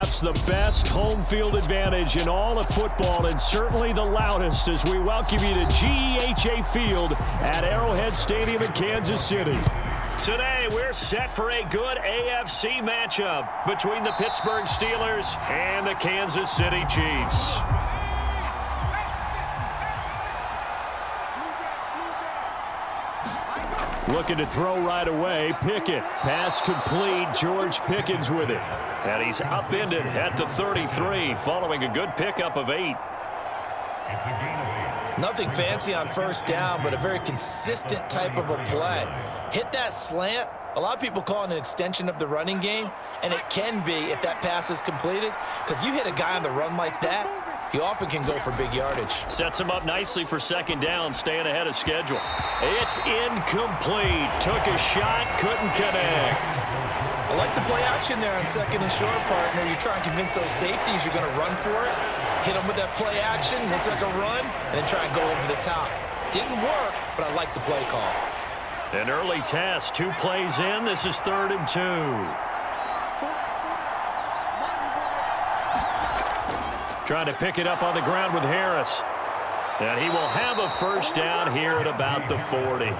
It's the best home field advantage in all of football, and certainly the loudest, as we welcome you to GEHA Field at Arrowhead Stadium in Kansas City. Today, we're set for a good AFC matchup between the Pittsburgh Steelers and the Kansas City Chiefs. Looking to throw right away. Pickett. Pass complete. George Pickens with it. And he's upended at the 33 following a good pickup of 8. Nothing fancy on first down, but a very consistent type of a play. Hit that slant. A lot of people call it an extension of the running game, and it can be if that pass is completed, because you hit a guy on the run like that, he often can go for big yardage. Sets him up nicely for second down, staying ahead of schedule. It's incomplete. Took a shot, couldn't connect. I like the play action there on second and short, partner. You try and convince those safeties you're going to run for it. Hit them with that play action, looks like a run, and then try and go over the top. Didn't work, but I like the play call. An early test, 2 plays in. This is 3rd and 2. Trying to pick it up on the ground with Harris. And he will have a first down here at about the 40.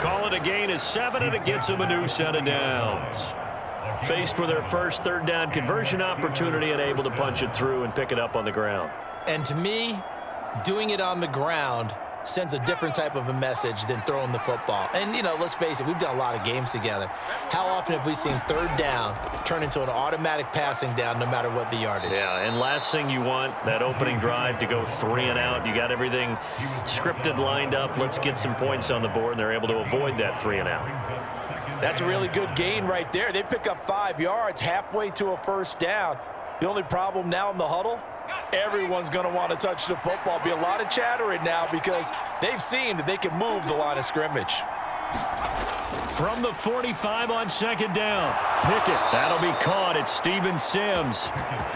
Call it a gain of 7, and it gets him a new set of downs. Faced with their first 3rd down conversion opportunity and able to punch it through and pick it up on the ground. And to me, doing it on the ground sends a different type of a message than throwing the football. And, you know, let's face it, we've done a lot of games together. How often have we seen 3rd down turn into an automatic passing down no matter what the yardage? Yeah, and last thing you want, that opening drive to go 3 and out. You got everything scripted, lined up. Let's get some points on the board, and they're able to avoid that 3 and out. That's a really good gain right there. They pick up 5 yards halfway to a first down. The only problem now in the huddle, everyone's going to want to touch the football. Be a lot of chattering now because they've seen that they can move the line of scrimmage. From the 45 on second down, Pickett. That'll be caught at Steven Sims.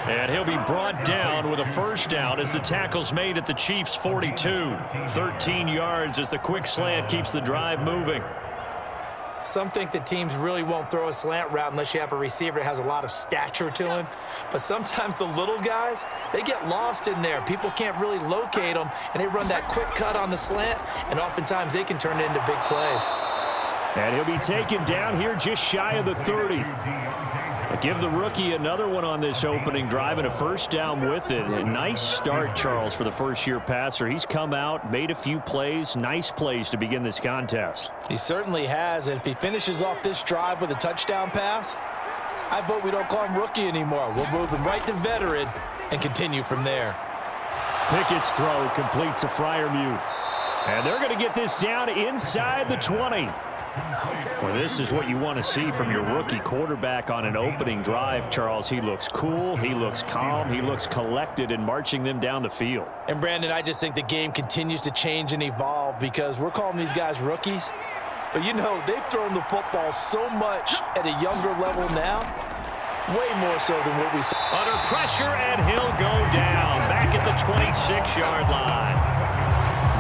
And he'll be brought down with a first down as the tackle's made at the Chiefs' 42. 13 yards as the quick slant keeps the drive moving. Some think that teams really won't throw a slant route unless you have a receiver that has a lot of stature to him. But sometimes the little guys, they get lost in there. People can't really locate them, and they run that quick cut on the slant, and oftentimes they can turn it into big plays. And he'll be taken down here just shy of the 30. Give the rookie another one on this opening drive and a first down with it. A nice start, Charles, for the first-year passer. He's come out, made a few plays, nice plays to begin this contest. He certainly has, and if he finishes off this drive with a touchdown pass, I vote we don't call him rookie anymore. We'll move him right to veteran and continue from there. Pickett's throw complete to Freiermuth. And they're going to get this down inside the 20. Well, this is what you want to see from your rookie quarterback on an opening drive, Charles. He looks cool, he looks calm, he looks collected in marching them down the field. And, Brandon, I just think the game continues to change and evolve because we're calling these guys rookies. But, you know, they've thrown the football so much at a younger level now, way more so than what we saw. Under pressure, and he'll go down back at the 26-yard line.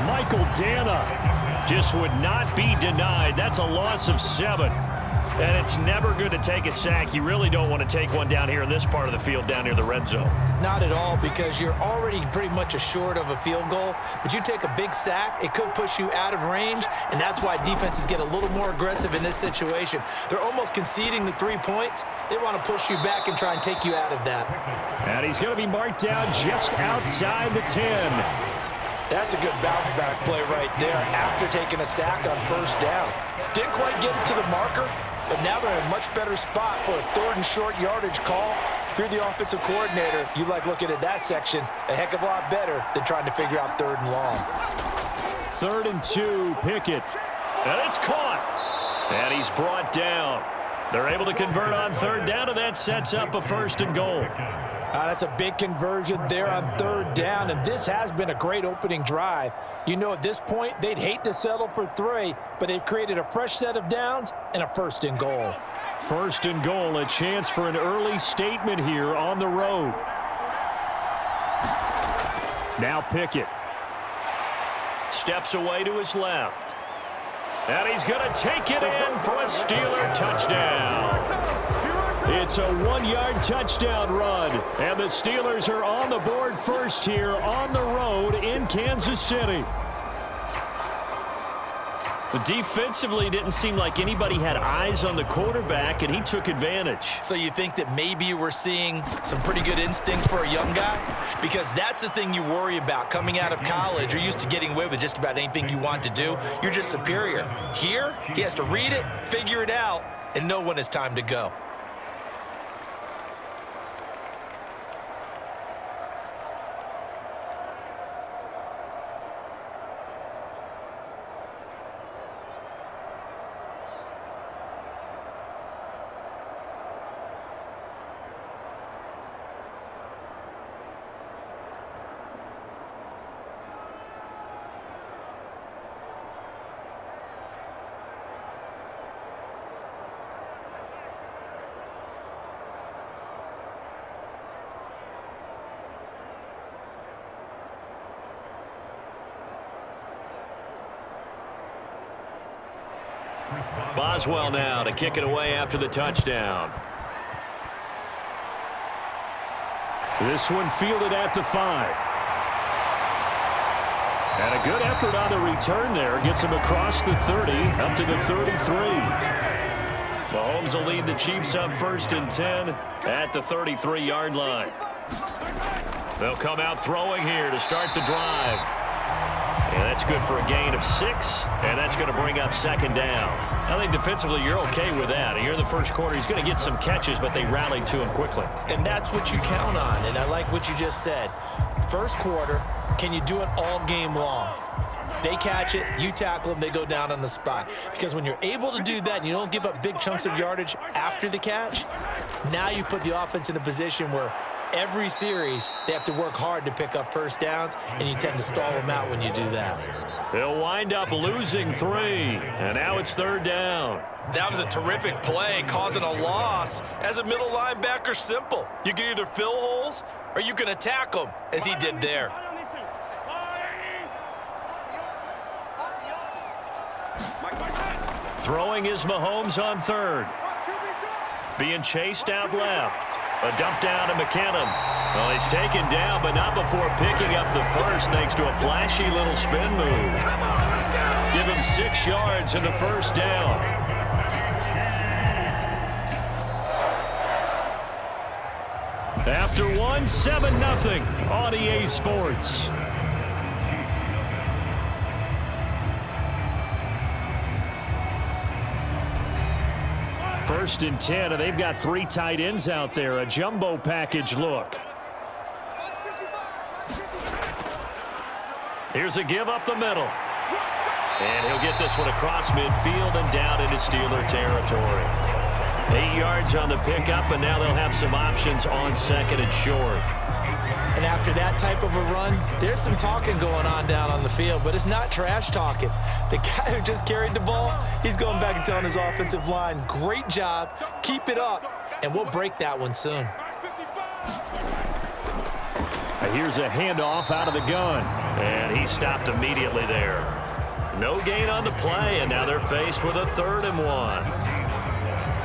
Michael Dana just would not be denied. That's a loss of 7. And it's never good to take a sack. You really don't want to take one down here in this part of the field, down near the red zone. Not at all, because you're already pretty much assured of a field goal. But you take a big sack, it could push you out of range, and that's why defenses get a little more aggressive in this situation. They're almost conceding the 3 points. They want to push you back and try and take you out of that. And he's going to be marked down just outside the 10. That's a good bounce-back play right there after taking a sack on first down. Didn't quite get it to the marker, but now they're in a much better spot for a 3rd and short yardage call. If you're the offensive coordinator, you like looking at that section a heck of a lot better than trying to figure out 3rd and long. 3rd and 2, Pickett. And it's caught. And he's brought down. They're able to convert on 3rd down, and that sets up a 1st and goal. That's a big conversion there on 3rd down, and this has been a great opening drive. You know, at this point, they'd hate to settle for 3, but they've created a fresh set of downs and a 1st and goal. 1st and goal, a chance for an early statement here on the road. Now Pickett. Steps away to his left. And he's going to take it in for a Steeler touchdown. It's a 1-yard touchdown run. And the Steelers are on the board first here on the road in Kansas City. Defensively, didn't seem like anybody had eyes on the quarterback, and he took advantage. So you think that maybe we're seeing some pretty good instincts for a young guy? Because that's the thing you worry about coming out of college. You're used to getting away with just about anything you want to do. You're just superior. Here, he has to read it, figure it out, and know when it's time to go. Boswell now to kick it away after the touchdown. This one fielded at the 5. And a good effort on the return there. Gets him across the 30, up to the 33. Mahomes will lead the Chiefs up 1st and 10 at the 33-yard line. They'll come out throwing here to start the drive. And that's good for a gain of 6, and that's going to bring up 2nd down. I think defensively you're okay with that. Here in the first quarter, he's going to get some catches, but they rallied to him quickly. And that's what you count on, and I like what you just said. First quarter, can you do it all game long? They catch it, you tackle them, they go down on the spot. Because when you're able to do that and you don't give up big chunks of yardage after the catch, now you put the offense in a position where every series, they have to work hard to pick up first downs, and you tend to stall them out when you do that. They'll wind up losing 3, and now it's 3rd down. That was a terrific play, causing a loss. As a middle linebacker, simple. You can either fill holes or you can attack them, as he did there. Throwing is Mahomes on 3rd. Being chased out left. A dump down to McKinnon. Well, he's taken down, but not before picking up the first thanks to a flashy little spin move. Give him 6 yards in the 1st down. After 1, 7-0 on EA Sports. First and 10, and they've got 3 tight ends out there. A jumbo package look. Here's a give up the middle. And he'll get this one across midfield and down into Steeler territory. 8 yards on the pickup, and now they'll have some options on 2nd and short. And after that type of a run, there's some talking going on down on the field, but it's not trash talking. The guy who just carried the ball, he's going back and telling his offensive line, great job, keep it up, and we'll break that one soon. Here's a handoff out of the gun, and he stopped immediately there. No gain on the play, and now they're faced with a 3rd and 1.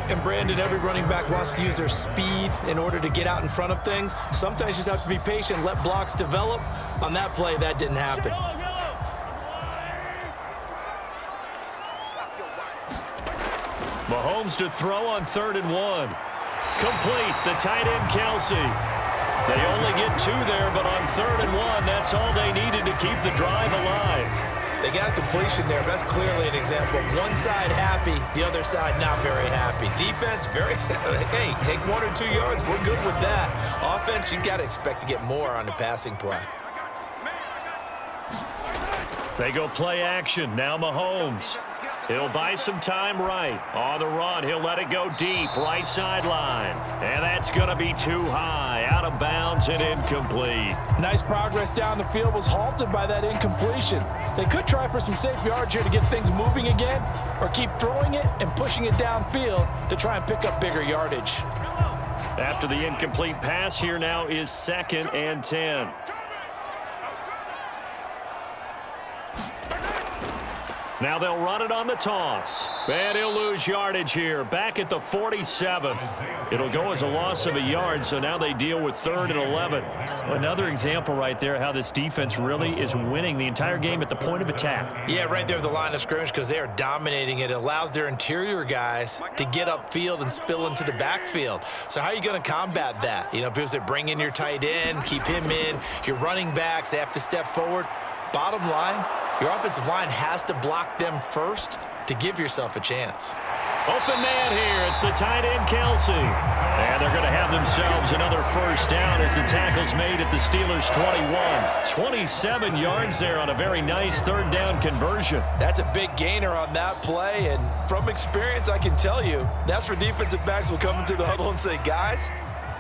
And Brandon, every running back wants to use their speed in order to get out in front of things. Sometimes you just have to be patient, let blocks develop. On that play, that didn't happen. Mahomes to throw on 3rd and 1. Complete, the tight end Kelsey. They only get 2 there, but on 3rd and 1, that's all they needed to keep the drive alive. They got a completion there. That's clearly an example of one side happy, the other side not very happy. Defense, very, hey, take 1 or 2 yards. We're good with that. Offense, you got to expect to get more on the passing play. They go play action. Now Mahomes. He'll buy some time right. On the run, he'll let it go deep, right sideline. And that's going to be too high, out of bounds and incomplete. Nice progress down the field, was halted by that incompletion. They could try for some safe yards here to get things moving again, or keep throwing it and pushing it downfield to try and pick up bigger yardage. After the incomplete pass, here now is 2nd and 10. Now they'll run it on the toss. And he'll lose yardage here. Back at the 47. It'll go as a loss of a yard, so now they deal with 3rd and 11. Another example right there how this defense really is winning the entire game at the point of attack. Yeah, right there at the line of scrimmage because they are dominating it. It allows their interior guys to get upfield and spill into the backfield. So how are you going to combat that? You know, people say bring in your tight end, keep him in. Your running backs, they have to step forward. Bottom line, your offensive line has to block them first to give yourself a chance. Open man here. It's the tight end, Kelsey. And they're going to have themselves another first down as the tackle's made at the Steelers' 21. 27 yards there on a very nice 3rd down conversion. That's a big gainer on that play, and from experience, I can tell you, that's where defensive backs will come into the huddle and say, guys,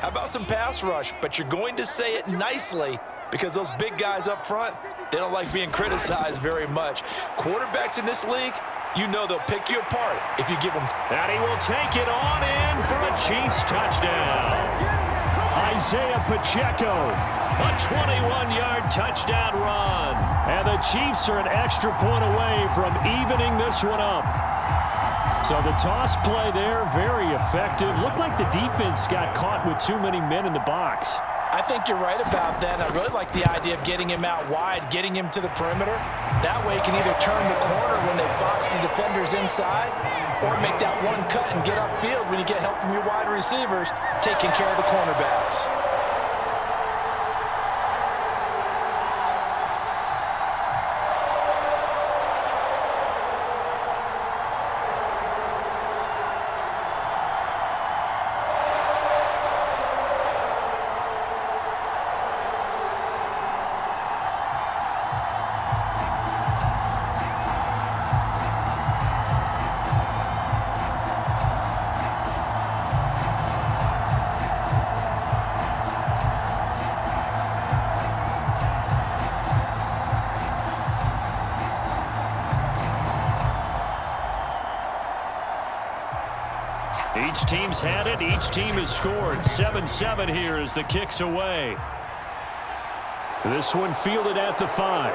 how about some pass rush? But you're going to say it nicely because those big guys up front, they don't like being criticized very much. Quarterbacks in this league, you know they'll pick you apart if you give them. And he will take it on in for a Chiefs touchdown. Isaiah Pacheco, a 21-yard touchdown run. And the Chiefs are an extra point away from evening this one up. So the toss play there, very effective. Looked like the defense got caught with too many men in the box. I think you're right about that. I really like the idea of getting him out wide, getting him to the perimeter. That way he can either turn the corner when they box the defenders inside or make that one cut and get upfield when you get help from your wide receivers taking care of the cornerbacks. Each team's had it. Each team has scored. 7-7 here as the kick's away. This one fielded at the 5.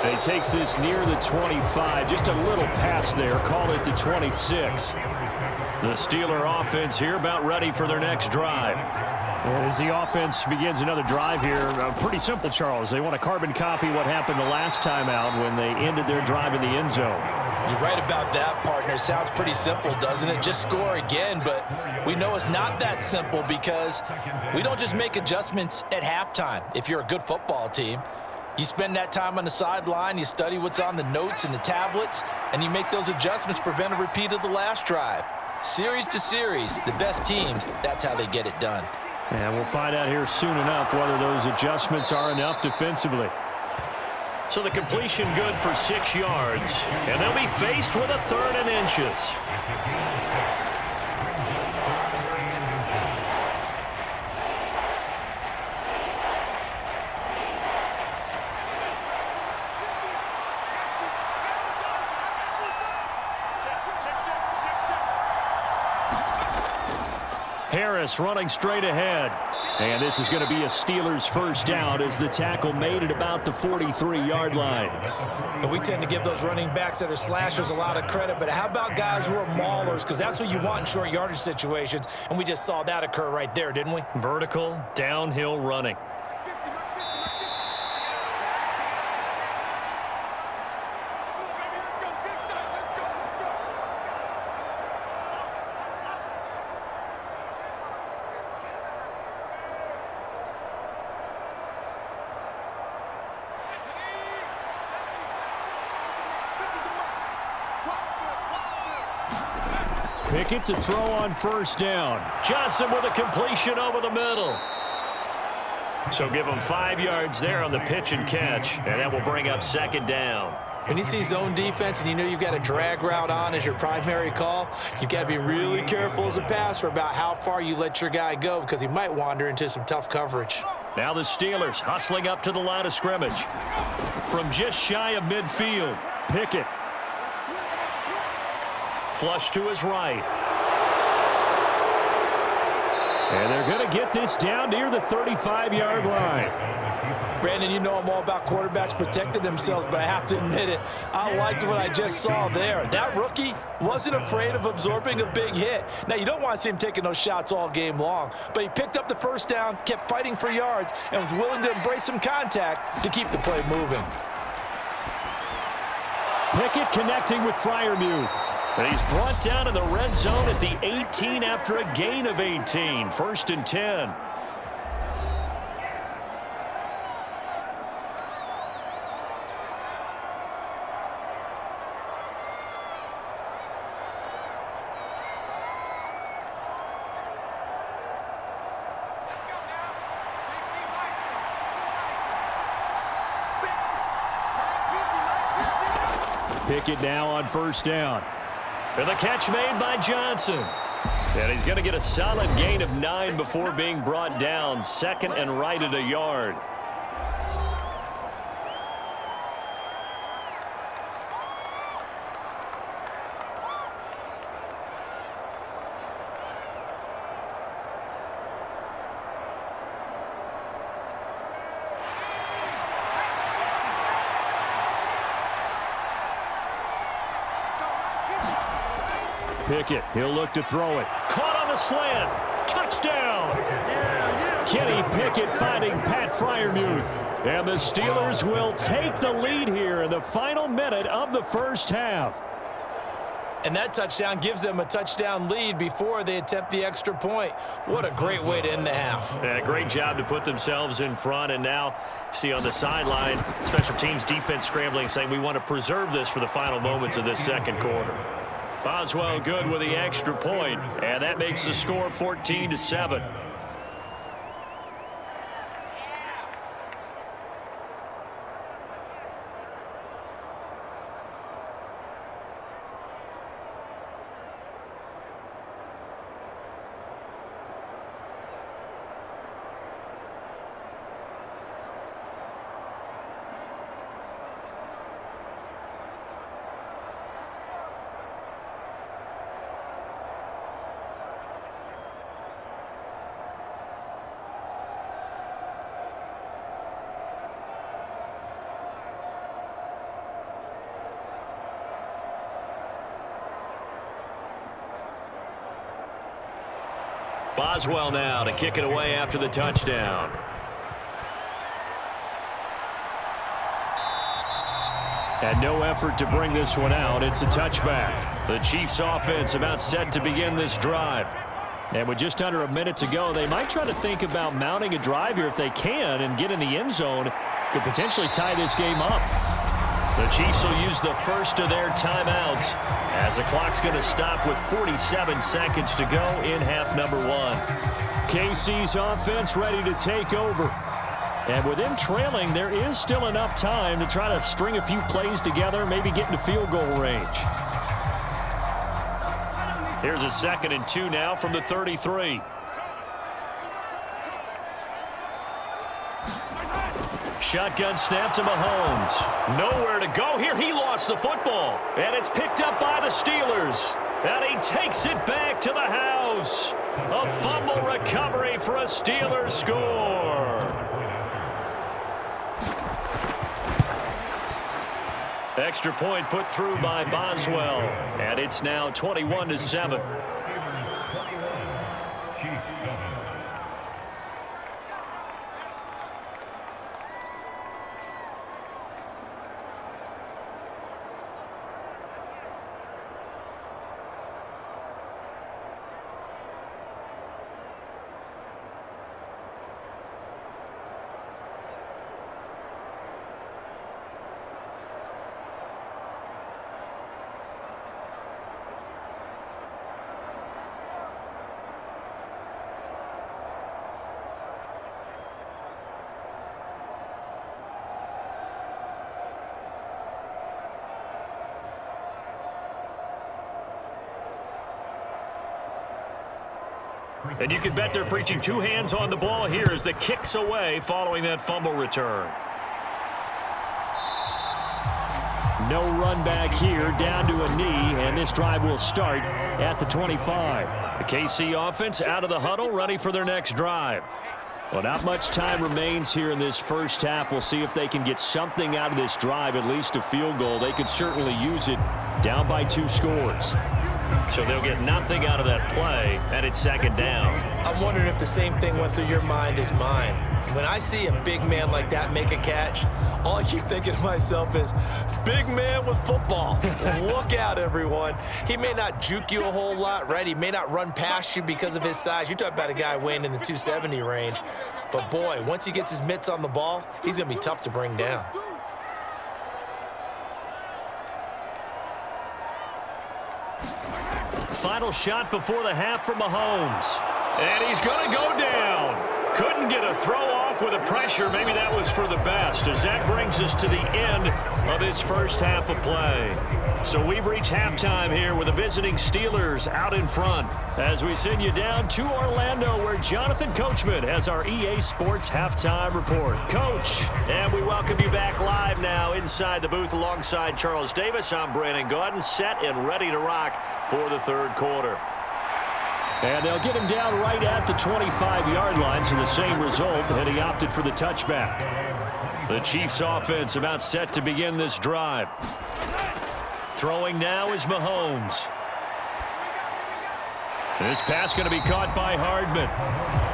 And he takes this near the 25. Just a little pass there. Call it the 26. The Steeler offense here about ready for their next drive. And as the offense begins another drive here, pretty simple, Charles. They want to carbon copy what happened the last time out when they ended their drive in the end zone. You're right about that, partner. It sounds pretty simple, doesn't it? Just score again, but we know it's not that simple because we don't just make adjustments at halftime. If you're a good football team, you spend that time on the sideline, you study what's on the notes and the tablets, and you make those adjustments to prevent a repeat of the last drive. Series to series, the best teams, that's how they get it done. And we'll find out here soon enough whether those adjustments are enough defensively. So the completion good for 6 yards. And they'll be faced with a 3rd and inches. Harris running straight ahead. And this is going to be a Steelers first down as the tackle made at about the 43-yard line. And we tend to give those running backs that are slashers a lot of credit, but how about guys who are maulers? Because that's what you want in short yardage situations, and we just saw that occur right there, didn't we? Vertical, downhill running. Pickett to throw on first down. Johnson with a completion over the middle. So give him 5 yards there on the pitch and catch, and that will bring up 2nd down. When you see zone defense and you know you've got a drag route on as your primary call, you've got to be really careful as a passer about how far you let your guy go because he might wander into some tough coverage. Now the Steelers hustling up to the line of scrimmage. From just shy of midfield, Pickett. Flush to his right. And they're going to get this down near the 35-yard line. Brandon, you know I'm all about quarterbacks protecting themselves, but I have to admit it, I liked what I just saw there. That rookie wasn't afraid of absorbing a big hit. Now, you don't want to see him taking those shots all game long, but he picked up the first down, kept fighting for yards, and was willing to embrace some contact to keep the play moving. Pickett connecting with Freiermuth. And he's brought down in the red zone at the 18 after a gain of 18. 1st and 10. Pickett now on 1st down. And the catch made by Johnson. And he's going to get a solid gain of 9 before being brought down. 2nd and right at a yard. Pickett, he'll look to throw it. Caught on the slant. Touchdown. Kenny Pickett finding Pat Freiermuth. And the Steelers will take the lead here in the final minute of the first half. And that touchdown gives them a touchdown lead before they attempt the extra point. What a great way to end the half. Yeah, great job to put themselves in front. And now, see on the sideline, special teams defense scrambling, saying we want to preserve this for the final moments of this second quarter. Boswell good with the extra point, and that makes the score 14-7. Boswell now to kick it away after the touchdown. And no effort to bring this one out. It's a touchback. The Chiefs offense about set to begin this drive. And with just under a minute to go, they might try to think about mounting a drive here if they can and get in the end zone. Could potentially tie this game up. The Chiefs will use the first of their timeouts as the clock's going to stop with 47 seconds to go in half number 1. KC's offense ready to take over. And with them trailing, there is still enough time to try to string a few plays together, maybe get into field goal range. Here's a 2nd and 2 now from the 33. Shotgun snap to Mahomes. Nowhere to go here. He lost the football. And it's picked up by the Steelers. And he takes it back to the house. A fumble recovery for a Steelers score. Extra point put through by Boswell. And it's now 21-7. And you can bet they're preaching 2 hands on the ball here as the kick's away following that fumble return. No run back here, down to a knee, and this drive will start at the 25. The KC offense out of the huddle, ready for their next drive. Well, not much time remains here in this first half. We'll see if they can get something out of this drive, at least a field goal. They could certainly use it down by 2 scores. So they'll get nothing out of that play, and it's second down. I'm wondering if the same thing went through your mind as mine. When I see a big man like that make a catch, all I keep thinking to myself is, big man with football. Look out, everyone. He may not juke you a whole lot, right? He may not run past you because of his size. You're talking about a guy weighing in the 270 range. But, boy, once he gets his mitts on the ball, he's going to be tough to bring down. Final shot before the half from Mahomes. And he's going to go down. Couldn't get a throw off with the pressure. Maybe that was for the best, as that brings us to the end of this first half of play. So we've reached halftime here with the visiting Steelers out in front as we send you down to Orlando, where Jonathan Coachman has our EA Sports halftime report. Coach, and we welcome you back live now inside the booth alongside Charles Davis. I'm Brandon Gaudin, set and ready to rock for the third quarter. And they'll get him down right at the 25-yard line, so the same result, and he opted for the touchback. The Chiefs offense about set to begin this drive. Throwing now is Mahomes. This pass going to be caught by Hardman.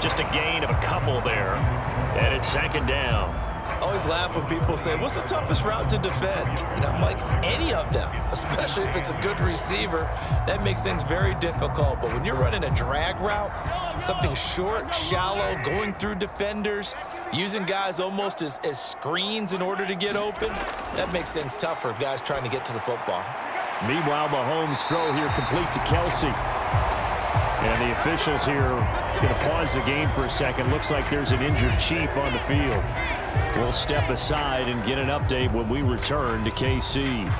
Just a gain of a couple there, and it's second down. I always laugh when people say, what's the toughest route to defend? And I'm like, any of them, especially if it's a good receiver. That makes things very difficult. But when you're running a drag route, something short, shallow, going through defenders, using guys almost as screens in order to get open, that makes things tough for guys trying to get to the football. Meanwhile, Mahomes' throw here complete to Kelsey. And the officials here going to pause the game for a second. Looks like there's an injured Chief on the field. We'll step aside and get an update when we return to KC.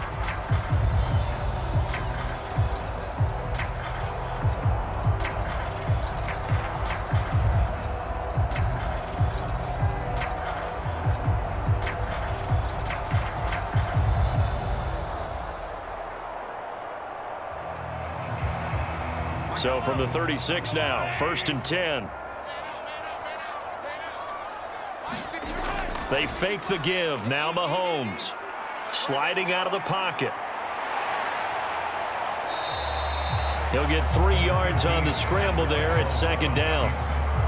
So from the 36 now, 1st and 10. They fake the give. Now Mahomes sliding out of the pocket. He'll get 3 yards on the scramble there at second down.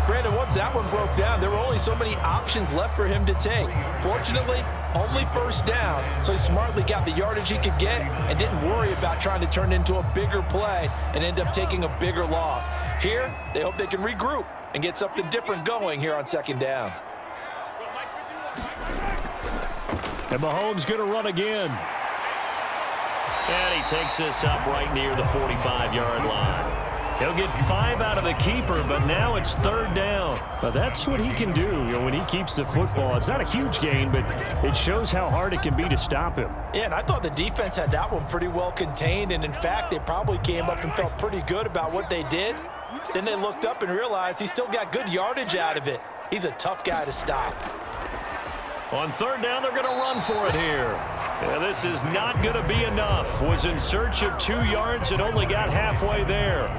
Brandon, once that one broke down, there were only so many options left for him to take. Fortunately, only first down, so he smartly got the yardage he could get and didn't worry about trying to turn it into a bigger play and end up taking a bigger loss. Here, they hope they can regroup and get something different going here on second down. And Mahomes going to run again. And he takes this up right near the 45-yard line. He'll get 5 out of the keeper, but now it's third down. But that's what he can do, when he keeps the football. It's not a huge gain, but it shows how hard it can be to stop him. Yeah, and I thought the defense had that one pretty well contained, and in fact, they probably came up and felt pretty good about what they did. Then they looked up and realized he still got good yardage out of it. He's a tough guy to stop. On third down, they're going to run for it here. Yeah, this is not going to be enough. Was in search of 2 yards and only got halfway there.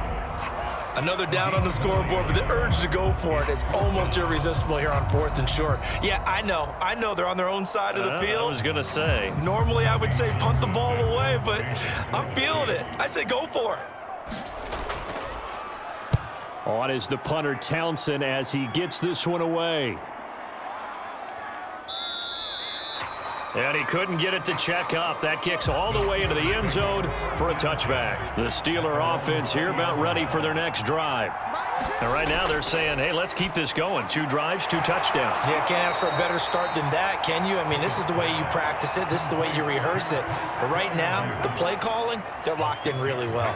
Another down on the scoreboard, but the urge to go for it is almost irresistible here on 4th and short. Yeah, I know they're on their own side of the field. I was going to say. Normally I would say punt the ball away, but I'm feeling it. I say go for it. On is the punter Townsend as he gets this one away. And he couldn't get it to check up. That kicks all the way into the end zone for a touchback. The Steeler offense here about ready for their next drive. And right now they're saying, hey, let's keep this going. 2 drives, 2 touchdowns. Yeah, can't ask for a better start than that, can you? I mean, this is the way you practice it. This is the way you rehearse it. But right now, the play calling, they're locked in really well.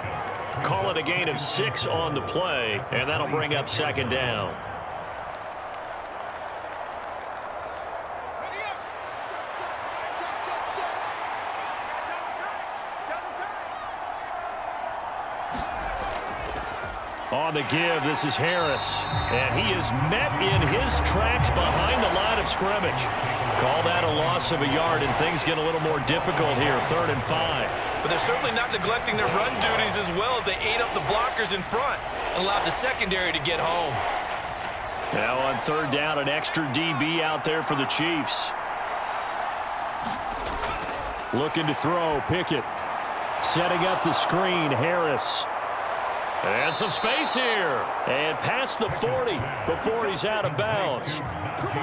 Call it a gain of 6 on the play, and that'll bring up second down. On the give, this is Harris. And he is met in his tracks behind the line of scrimmage. Call that a loss of a yard, and things get a little more difficult here, 3rd and 5. But they're certainly not neglecting their run duties as well as they ate up the blockers in front and allowed the secondary to get home. Now on 3rd down, an extra DB out there for the Chiefs. Looking to throw, Pickett. Setting up the screen, Harris. And some space here. And past the 40 before he's out of bounds.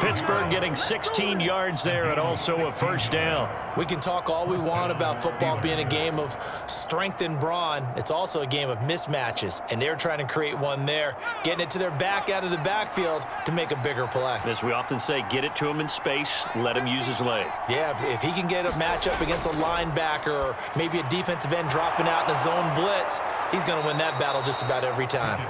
Pittsburgh getting 16 yards there and also a 1st down. We can talk all we want about football being a game of strength and brawn. It's also a game of mismatches, and they're trying to create one there, getting it to their back out of the backfield to make a bigger play. As we often say, get it to him in space, let him use his leg. Yeah, if he can get a matchup against a linebacker or maybe a defensive end dropping out in a zone blitz, he's going to win that battle just about every time.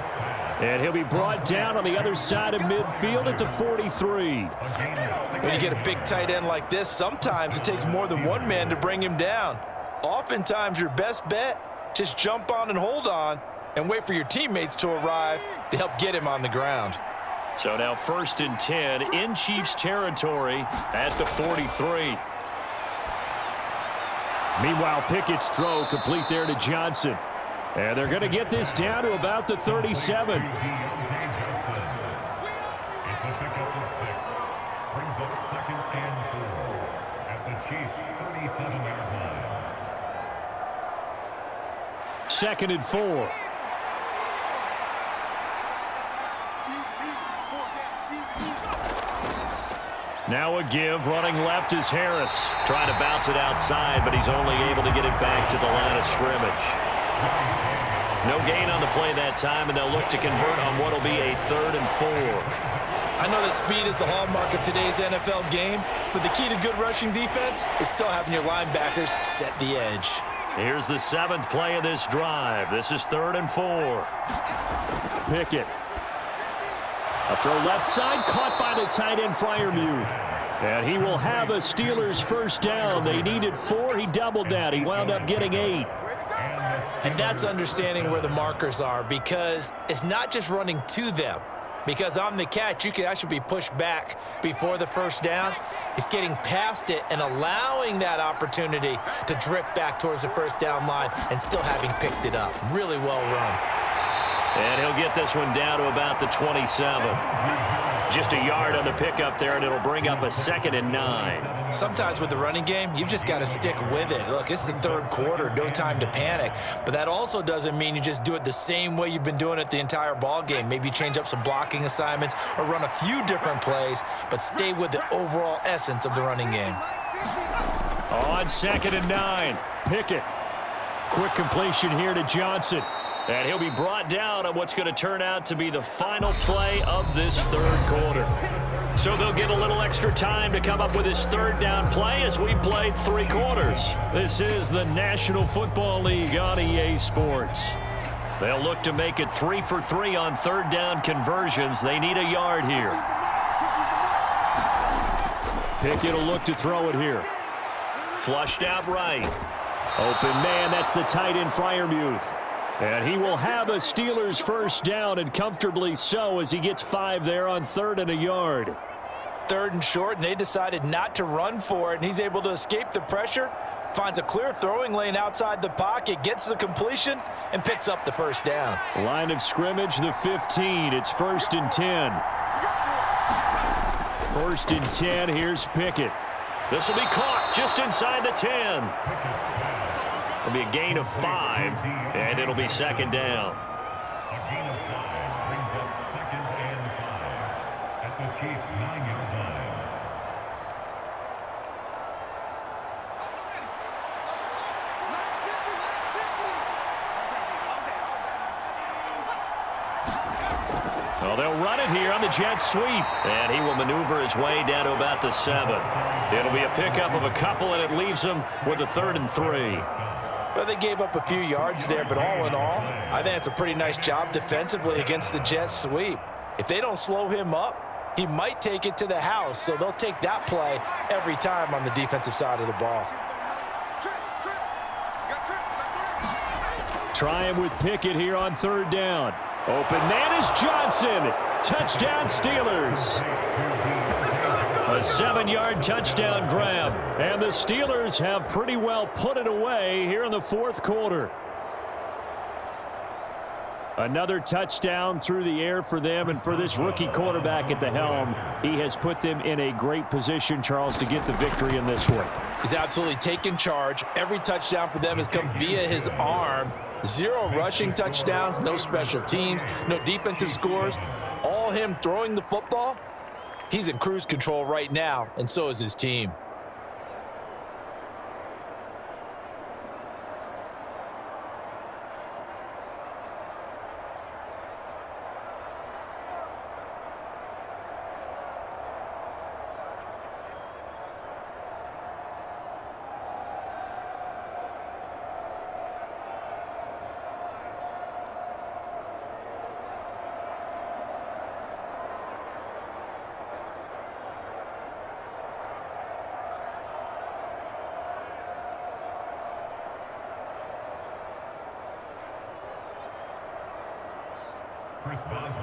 And he'll be brought down on the other side of midfield at the 43. When you get a big tight end like this, sometimes it takes more than one man to bring him down. Oftentimes, your best bet, just jump on and hold on and wait for your teammates to arrive to help get him on the ground. So now 1st and 10 in Chiefs territory at the 43. Meanwhile, Pickett's throw complete there to Johnson. And they're going to get this down to about the 37. Second and 4. Now a give, running left is Harris. Trying to bounce it outside, but he's only able to get it back to the line of scrimmage. No gain on the play that time, and they'll look to convert on what will be a 3rd and 4. I know that speed is the hallmark of today's NFL game, but the key to good rushing defense is still having your linebackers set the edge. Here's the 7th play of this drive. This is 3rd and 4. Pickett. A throw left side, caught by the tight end, Freiermuth. And he will have a Steelers 1st down. They needed 4. He doubled that. He wound up getting 8. And that's understanding where the markers are, because it's not just running to them. Because on the catch, you could actually be pushed back before the 1st down. It's getting past it and allowing that opportunity to drift back towards the 1st down line and still having picked it up. Really well run. And he'll get this one down to about the 27. Just a yard on the pickup there, and it'll bring up a 2nd and 9. Sometimes with the running game, you've just got to stick with it. Look, it's the 3rd quarter, no time to panic. But that also doesn't mean you just do it the same way you've been doing it the entire ball game. Maybe change up some blocking assignments or run a few different plays, but stay with the overall essence of the running game. On 2nd and 9, Pickett. Quick completion here to Johnson. And he'll be brought down on what's going to turn out to be the final play of this 3rd quarter. So they'll get a little extra time to come up with his 3rd down play as we played 3 quarters. This is the National Football League on EA Sports. They'll look to make it 3 for 3 on 3rd down conversions. They need a yard here. Pickett will look to throw it here. Flushed out right. Open man, that's the tight end Freiermuth. And he will have a Steelers 1st down, and comfortably so, as he gets 5 there on 3rd and a yard. 3rd and short, and they decided not to run for it, and he's able to escape the pressure, finds a clear throwing lane outside the pocket, gets the completion, and picks up the 1st down. Line of scrimmage, the 15. It's 1st and 10. 1st and 10, here's Pickett. This will be caught just inside the 10. It'll be a gain of 5, and it'll be 2nd down. A gain of 5 brings up 2nd and 5 at the Chiefs' 9-yard line. Well, they'll run it here on the jet sweep. And he will maneuver his way down to about the 7. It'll be a pickup of a couple, and it leaves him with a 3rd and 3. Well, they gave up a few yards there, but all in all, I think it's a pretty nice job defensively against the jet sweep. If they don't slow him up, he might take it to the house, so they'll take that play every time on the defensive side of the ball. Try him with Pickett here on 3rd down. Open man is Johnson. Touchdown, Steelers. A 7-yard touchdown grab. And the Steelers have pretty well put it away here in the fourth quarter. Another touchdown through the air for them, and for this rookie quarterback at the helm, he has put them in a great position, Charles, to get the victory in this one. He's absolutely taken charge. Every touchdown for them has come via his arm. 0 rushing touchdowns, no special teams, no defensive scores. All him throwing the football. He's in cruise control right now, and so is his team.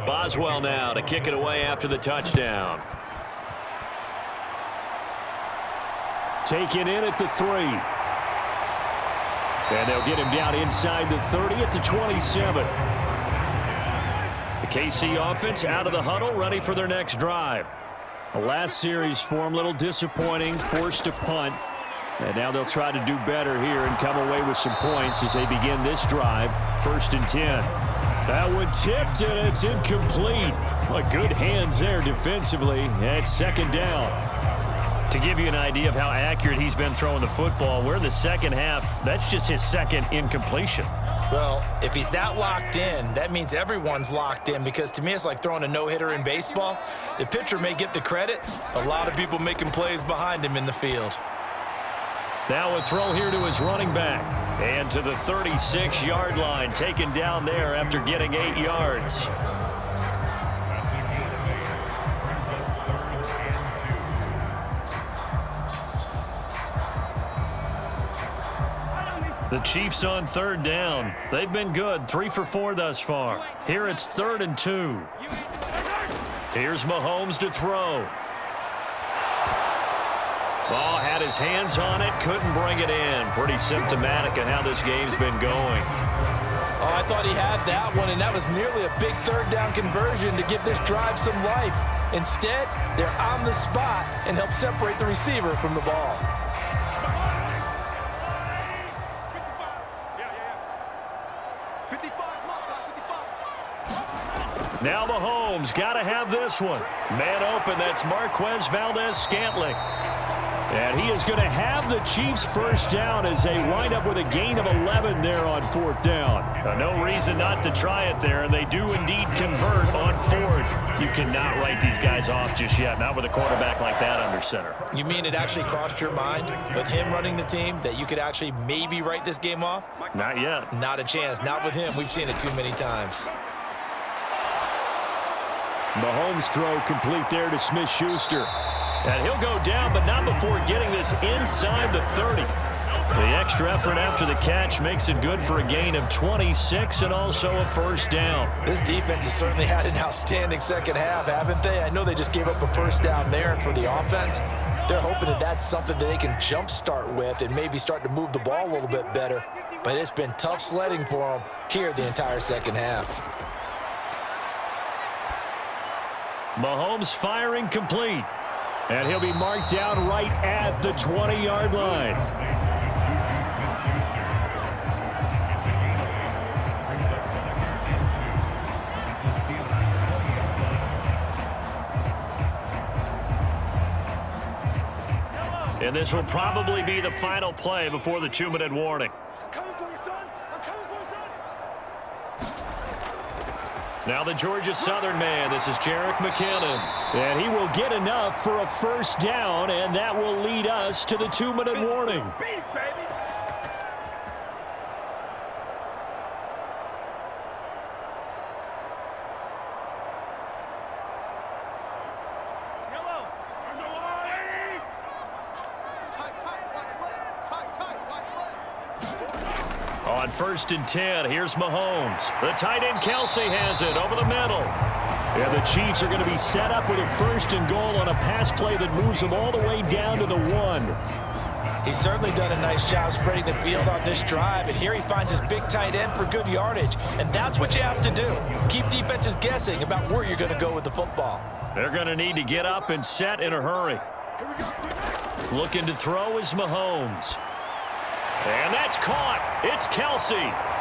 Boswell now to kick it away after the touchdown. Taken in at the 3. And they'll get him down inside the 30 at the 27. The KC offense out of the huddle, ready for their next drive. The last series for them, a little disappointing, forced to punt. And now they'll try to do better here and come away with some points as they begin this drive. 1st and 10. That one tipped, and it's incomplete. Good hands there defensively at 2nd down. To give you an idea of how accurate he's been throwing the football, we're in the second half. That's just his 2nd incompletion. Well, if he's that locked in, that means everyone's locked in, because to me it's like throwing a no-hitter in baseball. The pitcher may get the credit. A lot of people making plays behind him in the field. Now a throw here to his running back. And to the 36-yard line, taken down there after getting 8 yards. The Chiefs on 3rd down. They've been good, 3 for 4 thus far. Here it's 3rd and 2. Here's Mahomes to throw. Ball had his hands on it, couldn't bring it in. Pretty symptomatic of how this game's been going. Oh, I thought he had that one, and that was nearly a big 3rd down conversion to give this drive some life. Instead, they're on the spot and help separate the receiver from the ball. Now Mahomes got to have this one. Man open, that's Marquez Valdez-Scantling. And he is going to have the Chiefs' first down as they wind up with a gain of 11 there on 4th down. No reason not to try it there, and they do indeed convert on 4th. You cannot write these guys off just yet, not with a quarterback like that under center. You mean it actually crossed your mind with him running the team that you could actually maybe write this game off? Not yet. Not a chance. Not with him. We've seen it too many times. Mahomes' throw complete there to Smith-Schuster. And he'll go down, but not before getting this inside the 30. The extra effort after the catch makes it good for a gain of 26 and also a first down. This defense has certainly had an outstanding second half, haven't they? I know they just gave up a first down there, and for the offense, they're hoping that that's something that they can jumpstart with and maybe start to move the ball a little bit better. But it's been tough sledding for them here the entire second half. Mahomes firing complete. And he'll be marked down right at the 20-yard line. And this will probably be the final play before the 2-minute warning. Now the Georgia Southern man, this is Jerick McKinnon. And he will get enough for a first down, and that will lead us to the 2-minute warning. On 1st and 10, here's Mahomes. The tight end Kelsey has it over the middle. And the Chiefs are going to be set up with a 1st and goal on a pass play that moves them all the way down to the 1. He's certainly done a nice job spreading the field on this drive, and here he finds his big tight end for good yardage, and that's what you have to do. Keep defenses guessing about where you're going to go with the football. They're going to need to get up and set in a hurry. Looking to throw is Mahomes. And that's caught. It's Kelsey.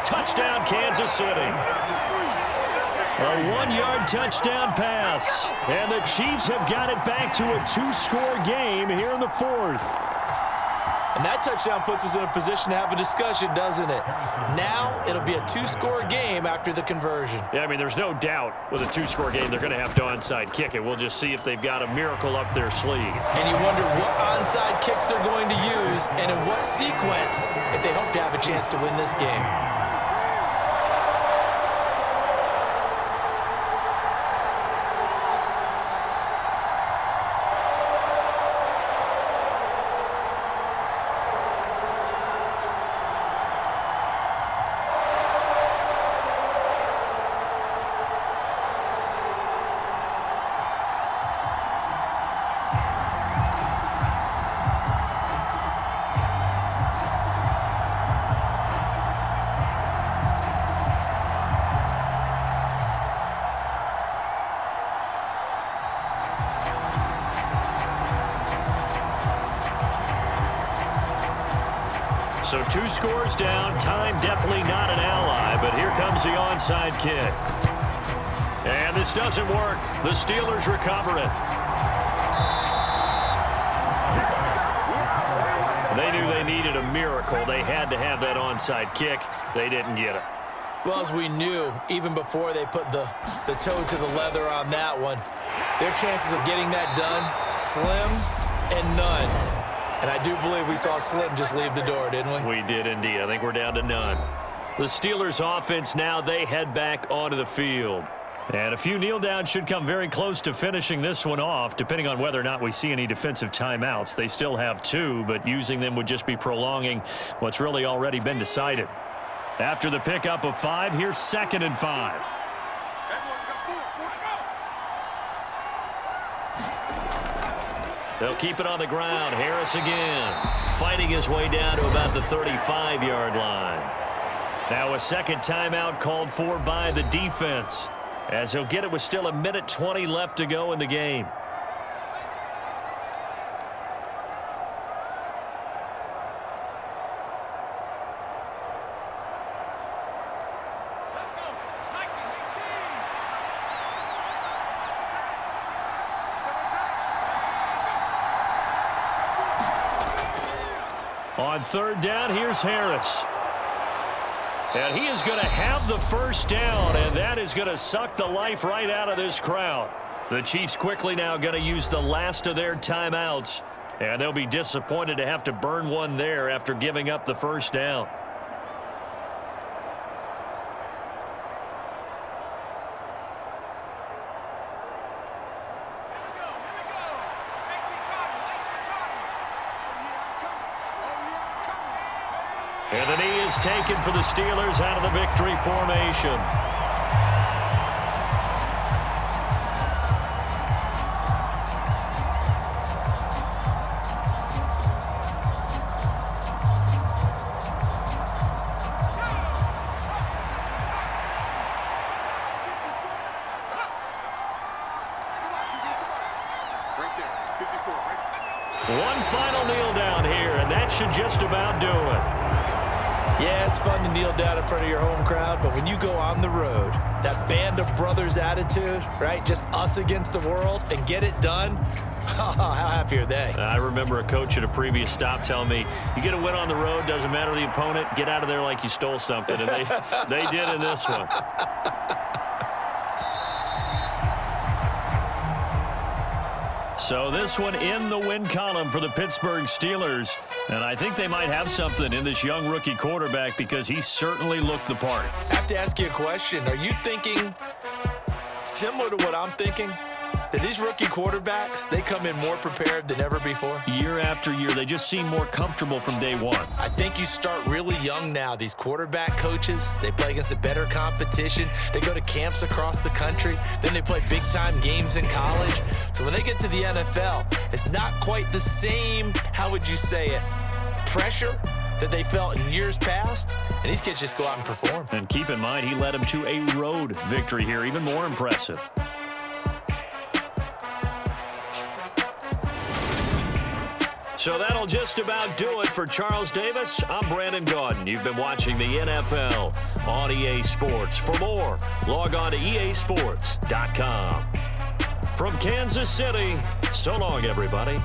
Touchdown, Kansas City. A 1-yard touchdown pass. And the Chiefs have got it back to a 2-score game here in the 4th. And that touchdown puts us in a position to have a discussion, doesn't it? Now it'll be a 2-score game after the conversion. Yeah, I mean, there's no doubt with a 2-score game they're going to have to onside kick it. We'll just see if they've got a miracle up their sleeve. And you wonder what onside kicks they're going to use and in what sequence if they hope to have a chance to win this game. So 2 scores down. Time definitely not an ally, but here comes the onside kick. And this doesn't work. The Steelers recover it. They knew they needed a miracle. They had to have that onside kick. They didn't get it. Well, as we knew, even before they put the toe to the leather on that one, their chances of getting that done, slim and none. And I do believe we saw Slim just leave the door, didn't we? We did indeed. I think we're down to none. The Steelers offense now, they head back onto the field. And a few kneel downs should come very close to finishing this one off, depending on whether or not we see any defensive timeouts. They still have 2, but using them would just be prolonging what's really already been decided. After the pickup of 5, here's 2nd and 5. They'll keep it on the ground. Harris again, fighting his way down to about the 35-yard line. Now a second timeout called for by the defense, as he'll get it with still 1:20 left to go in the game. On 3rd down, here's Harris. And he is going to have the first down, and that is going to suck the life right out of this crowd. The Chiefs quickly now going to use the last of their timeouts, and they'll be disappointed to have to burn one there after giving up the first down. And the knee is taken for the Steelers out of the victory formation. One final kneel down here, and that should just about do it. Yeah, it's fun to kneel down in front of your home crowd, but when you go on the road, that band of brothers attitude, right? Just us against the world and get it done. How happy are they? I remember a coach at a previous stop telling me, you get a win on the road, doesn't matter the opponent, get out of there like you stole something. And they did in this one. So this one in the win column for the Pittsburgh Steelers. And I think they might have something in this young rookie quarterback because he certainly looked the part. I have to ask you a question. Are you thinking similar to what I'm thinking? that these rookie quarterbacks, they come in more prepared than ever before? Year after year, they just seem more comfortable from day one. I think you start really young now. These quarterback coaches, they play against a better competition. They go to camps across the country. Then they play big-time games in college. So when they get to the NFL, it's not quite the same, how would you say it, pressure that they felt in years past. And these kids just go out and perform. And keep in mind, he led them to a road victory here, even more impressive. So that'll just about do it for Charles Davis. I'm Brandon Gaudin. You've been watching the NFL on EA Sports. For more, log on to easports.com. From Kansas City, so long, everybody.